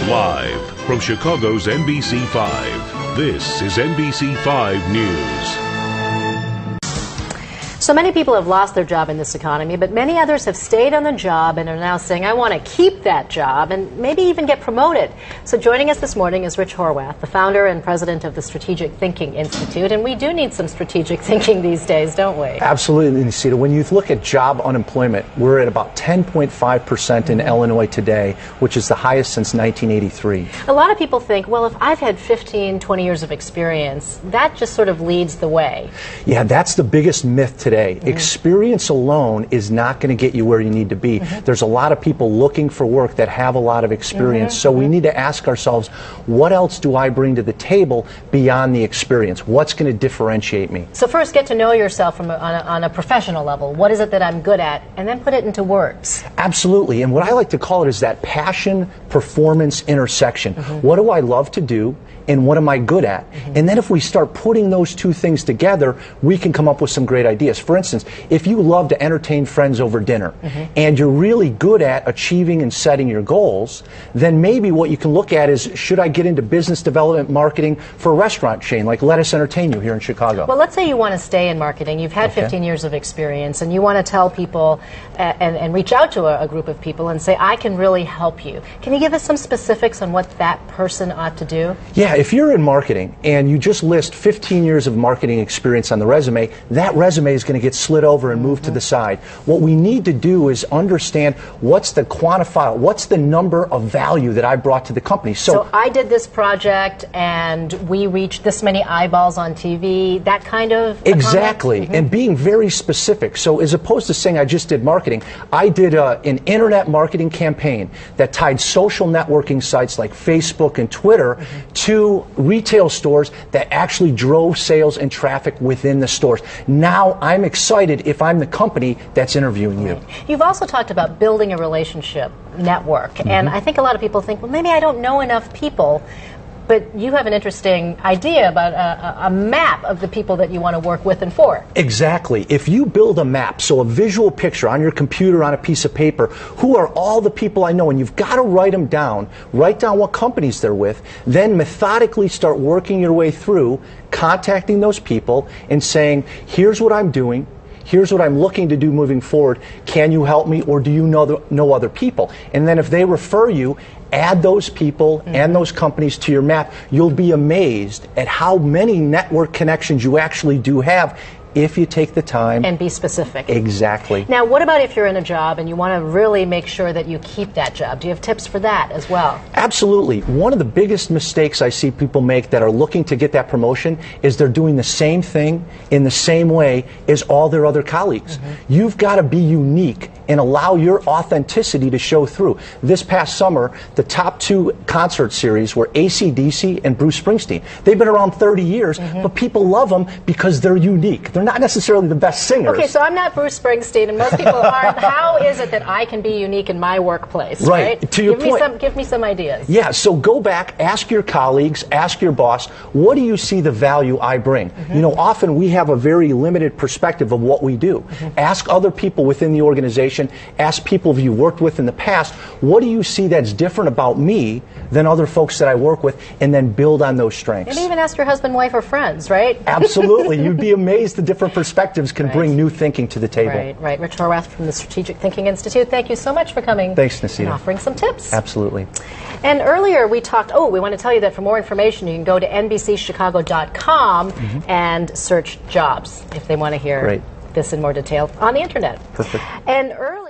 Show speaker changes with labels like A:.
A: Live from Chicago's NBC 5, this is NBC 5 News.
B: So many people have lost their job in this economy, but many others have stayed on the job and are now saying, I want to keep that job and maybe even get promoted. So joining us this morning is Rich Horwath, the founder and president of the Strategic Thinking Institute. And we do need some strategic thinking these days, don't we?
C: Absolutely, Nisita. When you look at job unemployment, we're at about 10.5% in Illinois today, which is the highest since 1983.
B: A lot of people think, well, if I've had 15, 20 years of experience, that just sort of leads the way.
C: Yeah, that's the biggest myth today. Experience alone is not going to get you where you need to be. There's a lot of people looking for work that have a lot of experience, so we need to ask ourselves, what else do I bring to the table beyond the experience? What's going to differentiate me?
B: So first, get to know yourself on a professional level. What is it that I'm good at? And then put it into words.
C: Absolutely. And what I like to call it is that passion-performance intersection. What do I love to do? And what am I good at? And then if we start putting those two things together, we can come up with some great ideas. For instance, if you love to entertain friends over dinner and you're really good at achieving and setting your goals, then maybe what you can look at is, should I get into business development marketing for a restaurant chain like Let Us Entertain You here in Chicago?
B: Well, let's say you want to stay in marketing. You've had 15 years of experience and you want to tell people and reach out to a group of people and say, I can really help you. Can you give us some specifics on what that person ought to do?
C: Yeah, if you're in marketing and you just list 15 years of marketing experience on the resume, that resume is going to get slid over and moved to the side. What we need to do is understand what's the quantifiable, what's the number of value that I brought to the company.
B: So I did this project and we reached this many eyeballs on TV, that kind of
C: Exactly, and being very specific. So as opposed to saying I just did marketing, I did an internet marketing campaign that tied social networking sites like Facebook and Twitter to retail stores that actually drove sales and traffic within the stores. Now I'm excited if I'm the company that's interviewing you.
B: You've also talked about building a relationship network, and I think a lot of people think, well, maybe I don't know enough people. But you have an interesting idea about a map of the people that you want to work with and for. Exactly.
C: If you build a map, so a visual picture on your computer on a piece of paper, who are all the people I know, and you've got to write them down, write down what companies they're with, then methodically start working your way through, contacting those people and saying, here's what I'm doing. Here's what I'm looking to do moving forward. Can you help me, or do you know other people? And then if they refer you, add those people and those companies to your map. You'll be amazed at how many network connections you actually do have if you take the time.
B: And be specific.
C: Exactly.
B: Now, what about if you're in a job and you want to really make sure that you keep that job? Do you have tips for that as well?
C: Absolutely. One of the biggest mistakes I see people make that are looking to get that promotion is they're doing the same thing in the same way as all their other colleagues. You've got to be unique and allow your authenticity to show through. This past summer, the top two concert series were AC/DC and Bruce Springsteen. They've been around 30 years, but people love them because they're unique. They're not necessarily the best singers.
B: Okay, so I'm not Bruce Springsteen, and most people aren't. How is it that I can be unique in my workplace?
C: Right. To your point.
B: Give me some ideas.
C: Yeah, so go back, ask your colleagues, ask your boss, what do you see the value I bring? You know, often we have a very limited perspective of what we do. Ask other people within the organization, ask people you've worked with in the past, what do you see that's different about me than other folks that I work with, and then build on those strengths.
B: And even ask your husband, wife, or friends, right?
C: Absolutely. You'd be amazed the different perspectives can bring new thinking to the table.
B: Right. Rich Horwath from the Strategic Thinking Institute, thank you so much for coming.
C: Thanks, Nisita.
B: And offering some tips.
C: Absolutely.
B: And earlier we talked, we want to tell you that for more information you can go to NBCChicago.com and search jobs if they want to hear this in more detail on the internet.
C: Perfect.
B: And earlier